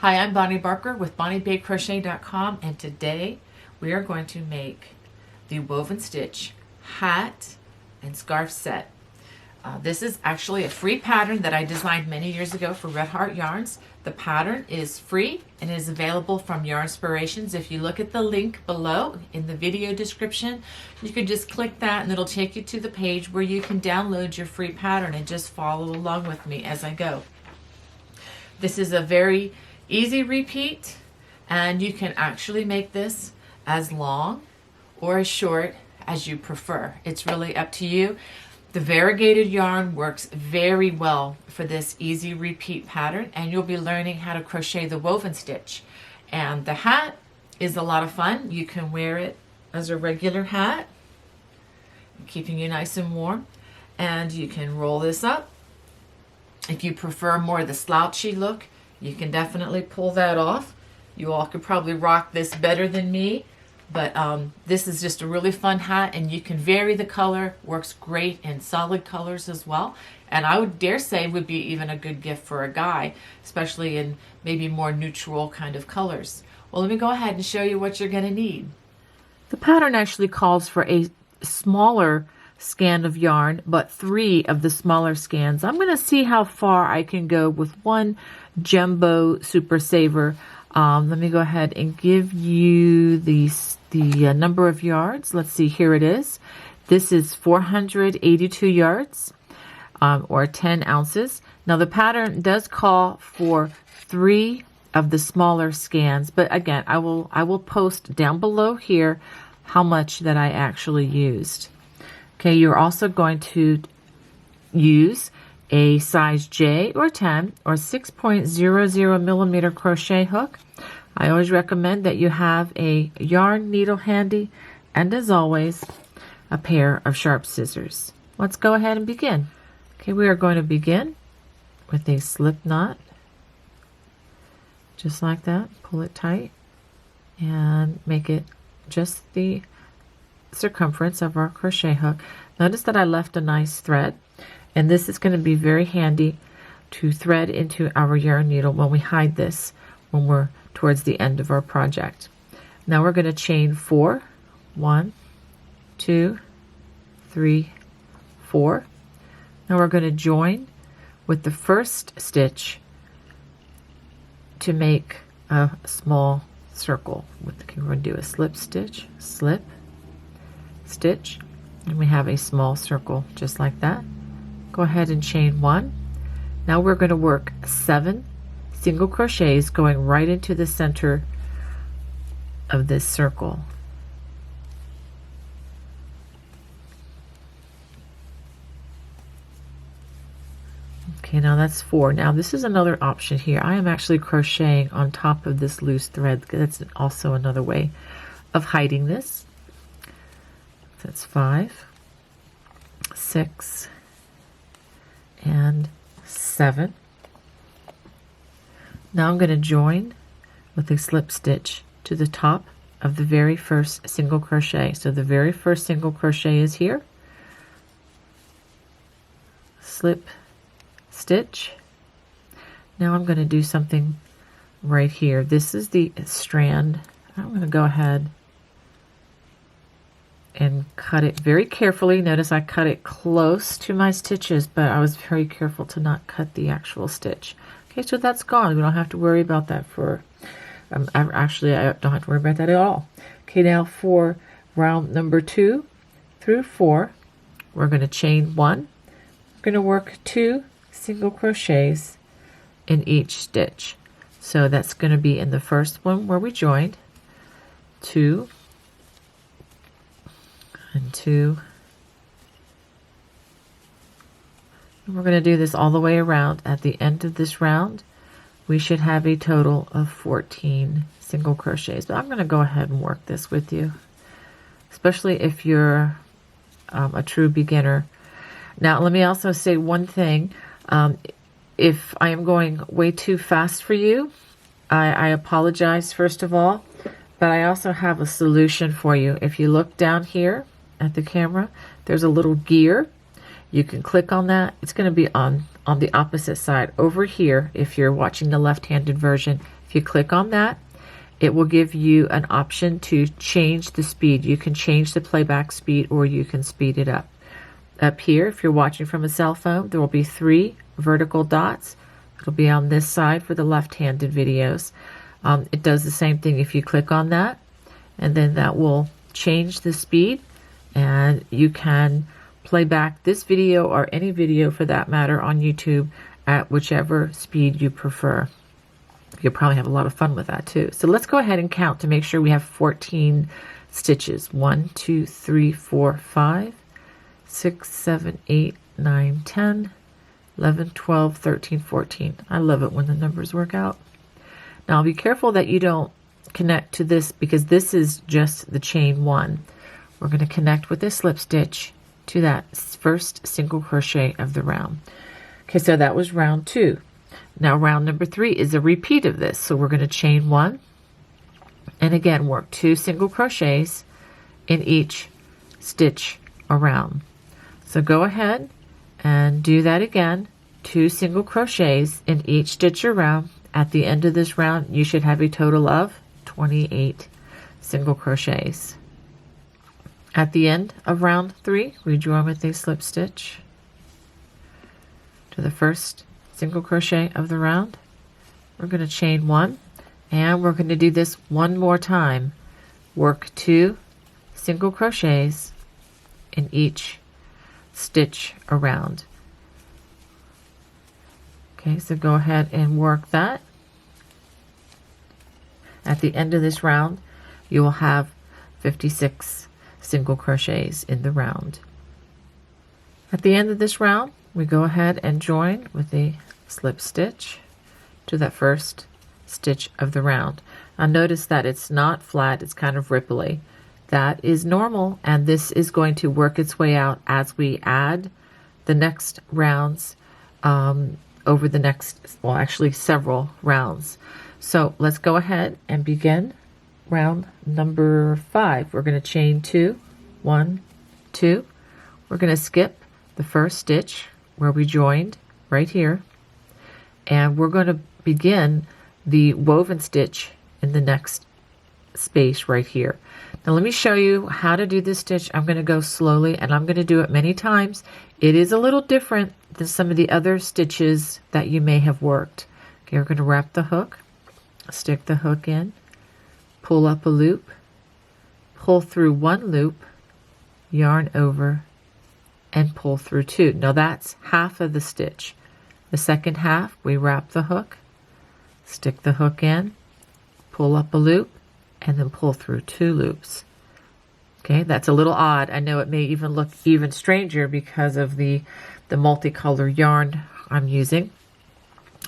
Hi, I'm Bonnie Barker with BonnieBakeCrochet.com, and today we are going to make the woven stitch hat and scarf set. This is actually a free pattern that I designed many years ago for Red Heart Yarns. The pattern is free and is available from Yarnspirations. If you look at the link below in the video description, you can just click that and it'll take you to the page where you can download your free pattern and just follow along with me as I go. This is a very easy repeat, and you can actually make this as long or as short as you prefer. It's really up to you. The variegated yarn works very well for this easy repeat pattern, and you'll be learning how to crochet the woven stitch. And the hat is a lot of fun. You can wear it as a regular hat, keeping you nice and warm, and you can roll this up. If you prefer more of the slouchy look, you can definitely pull that off. You all could probably rock this better than me, but this is just a really fun hat, and you can vary the color. Works great in solid colors as well, and I would dare say would be even a good gift for a guy, especially in maybe more neutral kind of colors. Well, let me go ahead and show you what you're going to need. The pattern actually calls for a smaller skein of yarn, but 3 of the smaller skeins. I'm going to see how far I can go with one jumbo super saver. Let me go ahead and give you the number of yards. Let's see, here it is. This is 482 yards, or 10 ounces. Now the pattern does call for 3 of the smaller skeins, but again, I will post down below here how much that I actually used. Okay, you're also going to use a size J or 10 or 6.00 millimeter crochet hook. I always recommend that you have a yarn needle handy, and as always, a pair of sharp scissors. Let's go ahead and begin. Okay, we are going to begin with a slip knot, just like that. Pull it tight and make it just the circumference of our crochet hook. Notice that I left a nice thread, and this is going to be very handy to thread into our yarn needle when we hide this when we're towards the end of our project. Now we're going to chain 4. 1, 2, 3, 4. Now we're going to join with the first stitch to make a small circle. We're going to do a slip stitch, slip, stitch, and we have a small circle just like that. Go ahead and chain 1. Now we're going to work 7 single crochets going right into the center of this circle. Okay, now that's 4. Now this is another option here. I am actually crocheting on top of this loose thread. That's also another way of hiding this. That's 5, 6, and 7. Now I'm going to join with a slip stitch to the top of the very first single crochet. So the very first single crochet is here. Slip stitch. Now I'm going to do something right here. This is the strand. I'm going to go ahead and cut it very carefully. Notice I cut it close to my stitches, but I was very careful to not cut the actual stitch. Okay, so that's gone. We don't have to worry about that for, actually I don't have to worry about that at all. Okay, now for round number 2 through 4, we're going to chain 1. We're going to work 2 single crochets in each stitch. So that's going to be in the first one where we joined, 2, and 2, and we're going to do this all the way around. At the end of this round we should have a total of 14 single crochets, but I'm going to go ahead and work this with you, especially if you're a true beginner. Now let me also say one thing. If I am going way too fast for you, I apologize first of all, but I also have a solution for you. If you look down here at the camera, there's a little gear. You can click on that. It's going to be on the opposite side over here. If you're watching the left-handed version, If you click on that, it will give you an option to change the speed. You can change the playback speed or you can speed it up. Up here, if you're watching from a cell phone, there will be 3 vertical dots. It'll be on this side for the left-handed videos. It does the same thing if you click on that, and then that will change the speed, and you can play back this video or any video for that matter on YouTube at whichever speed you prefer. You'll probably have a lot of fun with that too. So let's go ahead and count to make sure we have 14 stitches. 1, 2, 3, 4, 5, 6, 7, 8, 9, 10, 11, 12, 13, 14. I love it when the numbers work out. Now be careful that you don't connect to this because this is just the chain 1. We're going to connect with this slip stitch to that first single crochet of the round. Okay, so that was round 2. Now round number 3 is a repeat of this. So we're going to chain 1 and again work 2 single crochets in each stitch around. So go ahead and do that again. 2 single crochets in each stitch around. At the end of this round, you should have a total of 28 single crochets. At the end of round 3, we join with a slip stitch to the first single crochet of the round. We're going to chain 1, and we're going to do this one more time. Work 2 single crochets in each stitch around. Okay, so go ahead and work that. At the end of this round, you will have 56 single crochets in the round. At the end of this round, we go ahead and join with a slip stitch to that first stitch of the round. Now notice that it's not flat, it's kind of ripply. That is normal, and this is going to work its way out as we add the next rounds over the next, well, actually several rounds. So let's go ahead and begin round number 5. We're going to chain 2, 1, 2. We're going to skip the first stitch where we joined right here, and we're going to begin the woven stitch in the next space right here. Now let me show you how to do this stitch. I'm going to go slowly and I'm going to do it many times. It is a little different than some of the other stitches that you may have worked. Okay, we're going to wrap the hook, stick the hook in, pull up a loop, pull through 1 loop, yarn over, and pull through 2. Now that's half of the stitch. The second half, we wrap the hook, stick the hook in, pull up a loop, and then pull through 2 loops. Okay, that's a little odd. I know it may even look even stranger because of the multicolored yarn I'm using,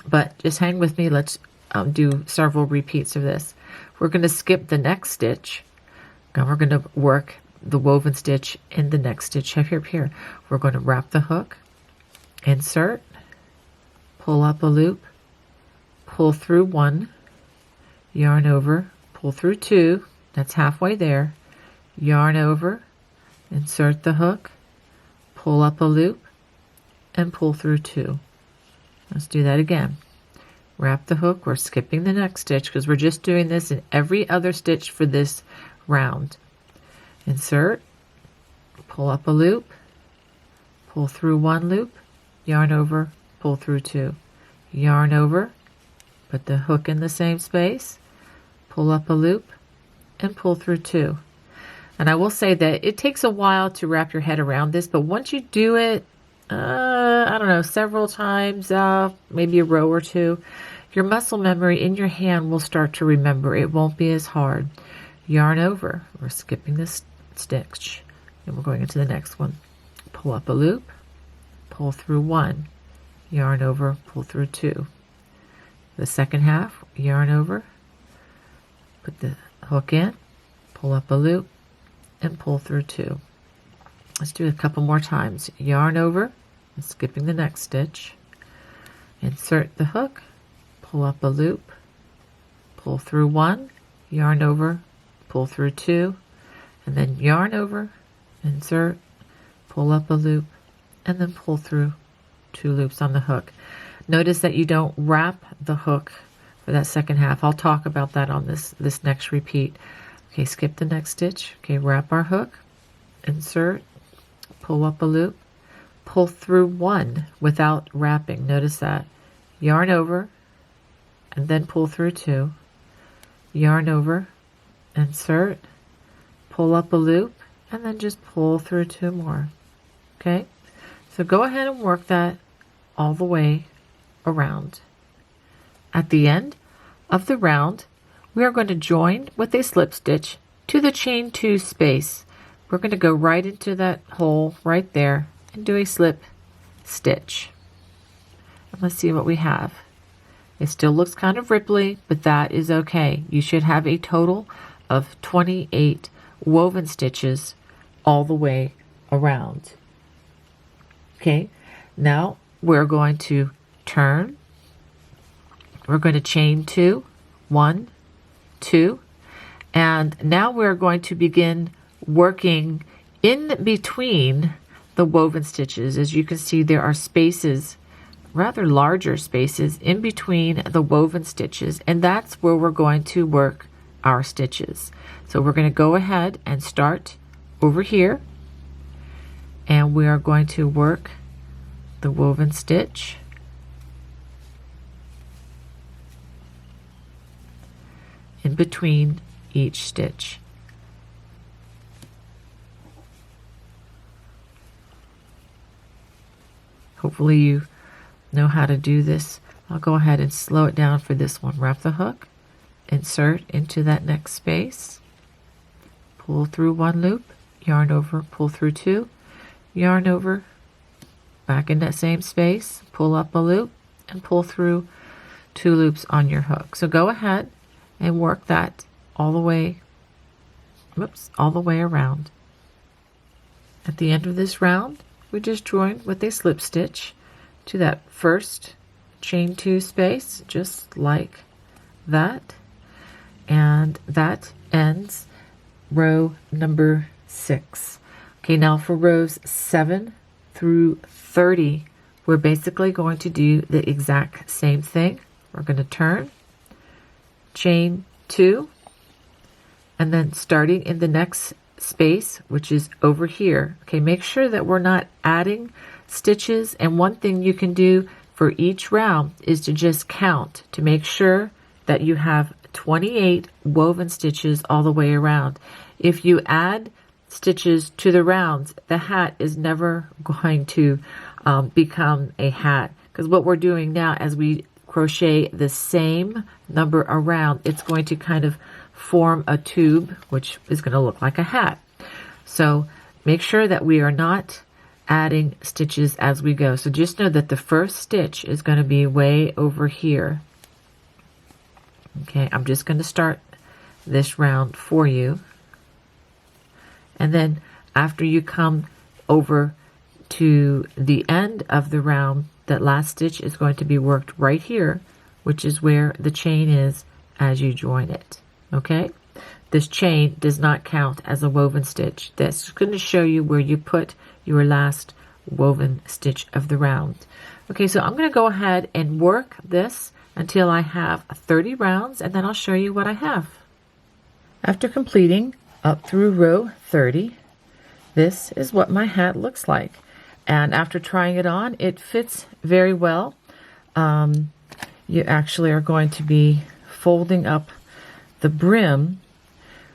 but just hang with me. Let's do several repeats of this. We're going to skip the next stitch. Now we're going to work the woven stitch in the next stitch here. We're going to wrap the hook, insert, pull up a loop, pull through 1, yarn over, pull through 2, that's halfway there, yarn over, insert the hook, pull up a loop, and pull through 2. Let's do that again. Wrap the hook, we're skipping the next stitch because we're just doing this in every other stitch for this round. Insert, pull up a loop, pull through 1 loop, yarn over, pull through 2, yarn over, put the hook in the same space, pull up a loop, and pull through 2. And I will say that it takes a while to wrap your head around this, but once you do it, I don't know, several times, maybe a row or 2, your muscle memory in your hand will start to remember. It won't be as hard. Yarn over. We're skipping this stitch, and we're going into the next one. Pull up a loop, pull through 1, yarn over, pull through 2. The second half, yarn over, put the hook in, pull up a loop, and pull through 2. Let's do it a couple more times. Yarn over, and skipping the next stitch, insert the hook, pull up a loop, pull through 1, yarn over, pull through 2, and then yarn over, insert, pull up a loop, and then pull through 2 loops on the hook. Notice that you don't wrap the hook for that second half. I'll talk about that on this next repeat. Okay, skip the next stitch. Okay, wrap our hook, insert, pull up a loop, pull through one without wrapping. Notice that. Yarn over, and then pull through two. Yarn over, insert, pull up a loop, and then just pull through two more. Okay, so go ahead and work that all the way around. At the end of the round, we are going to join with a slip stitch to the chain 2 space. We're going to go right into that hole right there and do a slip stitch. And let's see what we have. It still looks kind of ripply, but that is okay. You should have a total of 28 woven stitches all the way around. Okay, now we're going to turn. We're going to chain 2, 1, 2, and now we're going to begin working in between the woven stitches. As you can see, there are spaces, rather larger spaces, in between the woven stitches, and that's where we're going to work our stitches. So we're going to go ahead and start over here, and we are going to work the woven stitch in between each stitch. Hopefully you know how to do this. I'll go ahead and slow it down for this one. Wrap the hook, insert into that next space, pull through one loop, yarn over, pull through two, yarn over, back in that same space, pull up a loop, and pull through two loops on your hook. So go ahead and work that all the way, all the way around. At the end of this round, we just join with a slip stitch to that first chain 2 space, just like that, and that ends row number 6. Okay, now for rows 7 through 30, we're basically going to do the exact same thing. We're going to turn, chain 2, and then starting in the next space, which is over here. Okay, make sure that we're not adding stitches, and one thing you can do for each round is to just count to make sure that you have 28 woven stitches all the way around. If you add stitches to the rounds, the hat is never going to become a hat, because what we're doing now, as we crochet the same number around, it's going to kind of form a tube, which is going to look like a hat. So make sure that we are not adding stitches as we go. So just know that the first stitch is going to be way over here. Okay, I'm just going to start this round for you. And then after you come over to the end of the round, that last stitch is going to be worked right here, which is where the chain is as you join it. Okay, this chain does not count as a woven stitch. That's going to show you where you put your last woven stitch of the round. Okay, so I'm going to go ahead and work this until I have 30 rounds, and then I'll show you what I have. After completing up through row 30, this is what my hat looks like. And after trying it on, it fits very well. You actually are going to be folding up the brim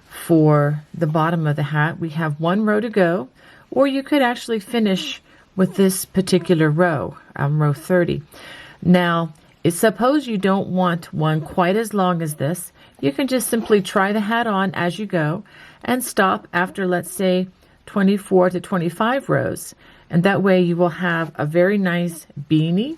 for the bottom of the hat. We have one row to go, or you could actually finish with this particular row, row 30. Now, suppose you don't want one quite as long as this. You can just simply try the hat on as you go and stop after, let's say, 24 to 25 rows. And that way you will have a very nice beanie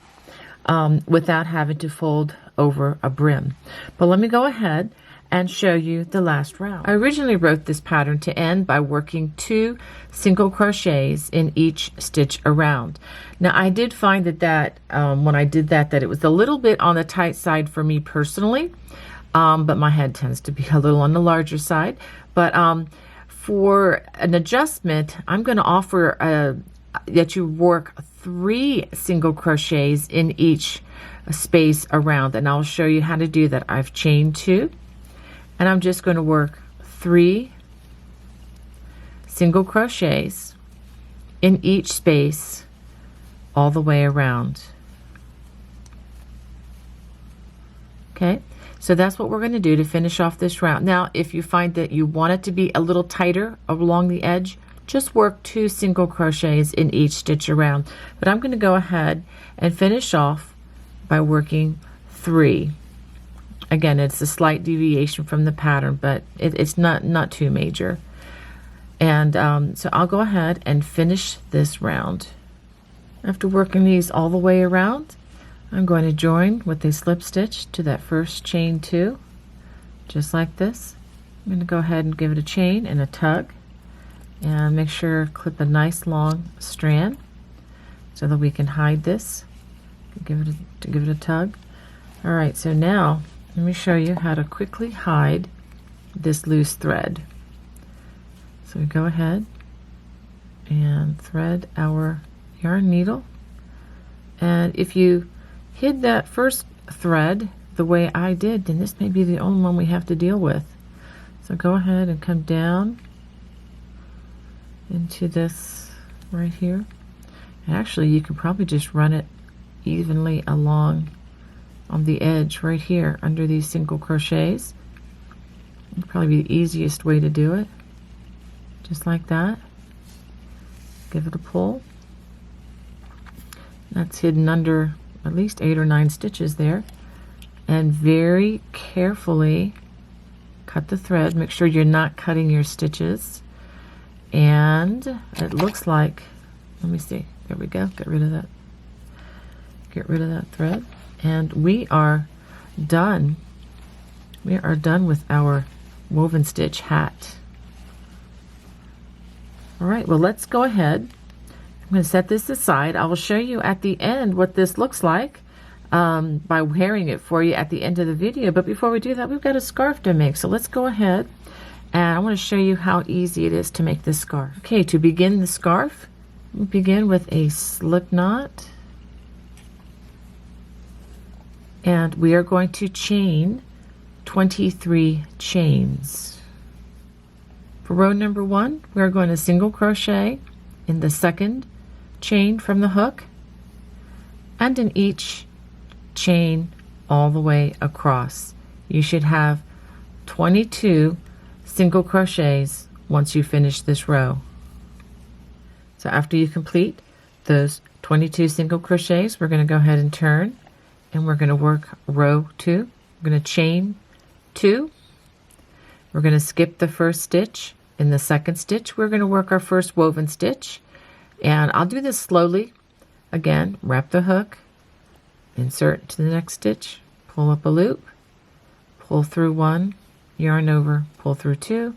without having to fold over a brim. But let me go ahead and show you the last round. I originally wrote this pattern to end by working 2 single crochets in each stitch around. Now I did find that when I did that it was a little bit on the tight side for me personally, but my head tends to be a little on the larger side. But for an adjustment, I'm going to offer that you work 3 single crochets in each a space around, and I'll show you how to do that. I've chained 2, and I'm just going to work 3 single crochets in each space all the way around. Okay, so that's what we're going to do to finish off this round. Now, if you find that you want it to be a little tighter along the edge, just work 2 single crochets in each stitch around. But I'm going to go ahead and finish off by working 3. Again, it's a slight deviation from the pattern, but it's not too major. And so I'll go ahead and finish this round. After working these all the way around, I'm going to join with a slip stitch to that first chain 2, just like this. I'm going to go ahead and give it a chain and a tug, and make sure to clip a nice long strand so that we can hide this. Give it a tug. All right, so now let me show you how to quickly hide this loose thread. So we go ahead and thread our yarn needle, and if you hid that first thread the way I did, then this may be the only one we have to deal with. So go ahead and come down into this right here. And actually, you could probably just run it evenly along on the edge right here under these single crochets. It'd probably be the easiest way to do it. Just like that. Give it a pull. That's hidden under at least 8 or 9 stitches there. And very carefully cut the thread. Make sure you're not cutting your stitches. And it looks like, let me see, there we go, get rid of that thread, and we are done with our woven stitch hat. All right, well, let's go ahead. I'm going to set this aside. I will show you at the end what this looks like by wearing it for you at the end of the video. But before we do that, we've got a scarf to make, so let's go ahead. And I want to show you how easy it is to make this scarf. Okay, to begin the scarf, we begin with a slip knot. And we are going to chain 23 chains. For row number 1, we are going to single crochet in the second chain from the hook and in each chain all the way across. You should have 22 single crochets once you finish this row. So after you complete those 22 single crochets, we're going to go ahead and turn, and we're going to work row 2. We're going to chain 2. We're going to skip the first stitch. In the second stitch, we're going to work our first woven stitch, and I'll do this slowly. Again, wrap the hook, insert to the next stitch, pull up a loop, pull through 1, yarn over, pull through 2,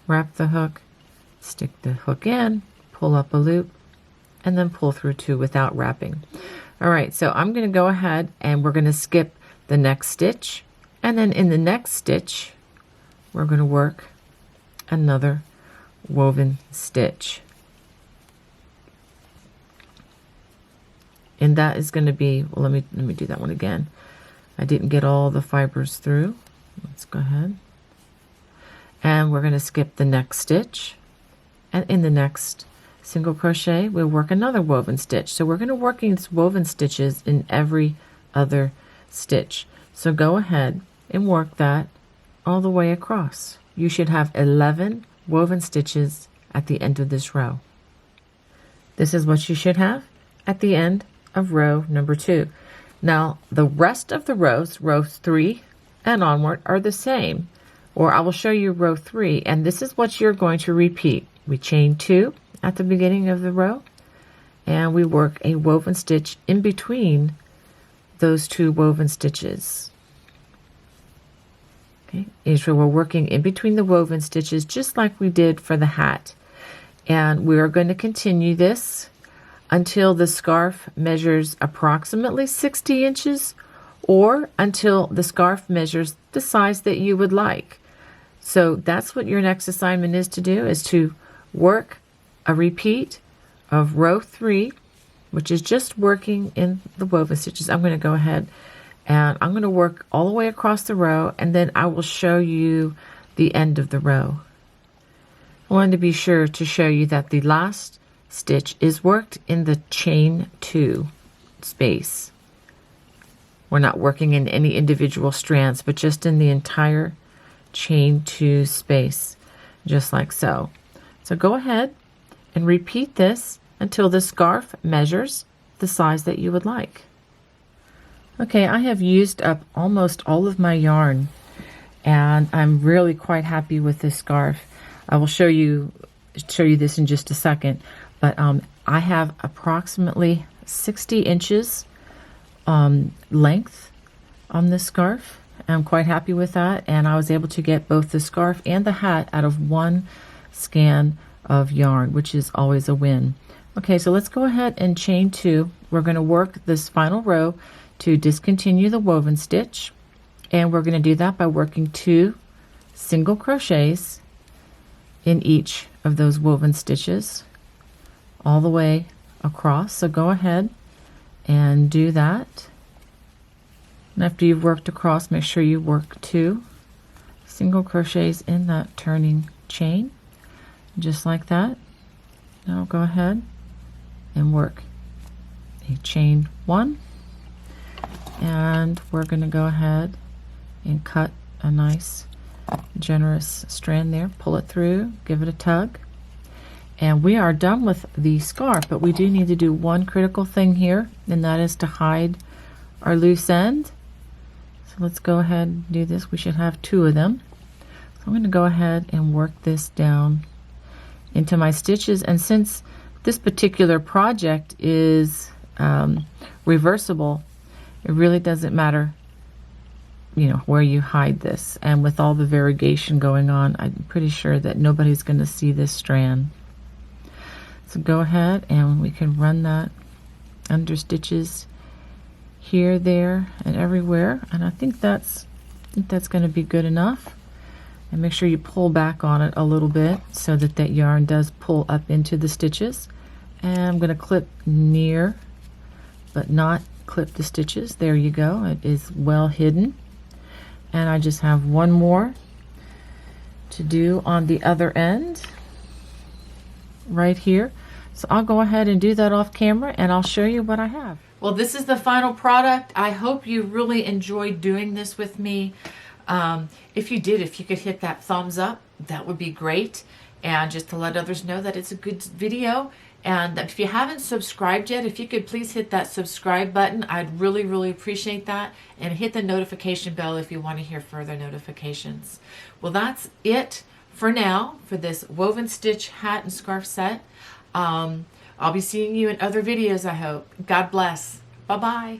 wrap the hook, stick the hook in, pull up a loop, and then pull through 2 without wrapping. All right, so I'm going to go ahead and we're going to skip the next stitch, and then in the next stitch we're going to work another woven stitch, and that is going to be, well, let me do that one again. I didn't get all the fibers through. Let's go ahead. And we're going to skip the next stitch, and in the next single crochet we'll work another woven stitch. So we're going to work these woven stitches in every other stitch. So go ahead and work that all the way across. You should have 11 woven stitches at the end of this row. This is what you should have at the end of row number 2. Now the rest of the rows, row 3 and onward, are the same. Or I will show you row 3, and this is what you're going to repeat. We chain 2 at the beginning of the row, and we work a woven stitch in between those 2 woven stitches. Okay, and so we're working in between the woven stitches just like we did for the hat. And we are going to continue this until the scarf measures approximately 60 inches or until the scarf measures the size that you would like. So that's what your next assignment is to do, is to work a repeat of row 3 which is just working in the woven stitches, I'm going to go ahead and I'm going to work all the way across the row, and then I will show you the end of the row. I wanted to be sure to show you that the last stitch is worked in the chain 2 space. We're not working in any individual strands, but just in the entire chain 2 space, just like so. So go ahead and repeat this until the scarf measures the size that you would like. Okay, I have used up almost all of my yarn, and I'm really quite happy with this scarf. I will show you this in just a second, but I have approximately 60 inches length on this scarf. I'm quite happy with that, and I was able to get both the scarf and the hat out of one scan of yarn, which is always a win. Okay, so let's go ahead and chain 2. We're going to work this final row to discontinue the woven stitch, and we're going to do that by working 2 single crochets in each of those woven stitches all the way across. So go ahead and do that. And after you've worked across, make sure you work 2 single crochets in that turning chain, just like that. Now go ahead and work a chain 1, and we're going to go ahead and cut a nice generous strand there, pull it through, give it a tug, and we are done with the scarf. But we do need to do one critical thing here, and that is to hide our loose end. So let's go ahead and do this. We should have 2 of them. So I'm going to go ahead and work this down into my stitches, and since this particular project is reversible, it really doesn't matter, you know, where you hide this. And with all the variegation going on, I'm pretty sure that nobody's going to see this strand. So go ahead and we can run that under stitches here, there, and everywhere. And I think that's going to be good enough. And make sure you pull back on it a little bit so that that yarn does pull up into the stitches. And I'm going to clip near, but not clip the stitches. There you go. It is well hidden. And I just have one more to do on the other end right here. So I'll go ahead and do that off camera, and I'll show you what I have. Well, this is the final product. I hope you really enjoyed doing this with me. If you did, if you could hit that thumbs up, that would be great. And just to let others know that it's a good video. And if you haven't subscribed yet, if you could please hit that subscribe button, I'd really, really appreciate that. And hit the notification bell if you want to hear further notifications. Well, that's it for now for this woven stitch hat and scarf set. I'll be seeing you in other videos, I hope. God bless. Bye-bye.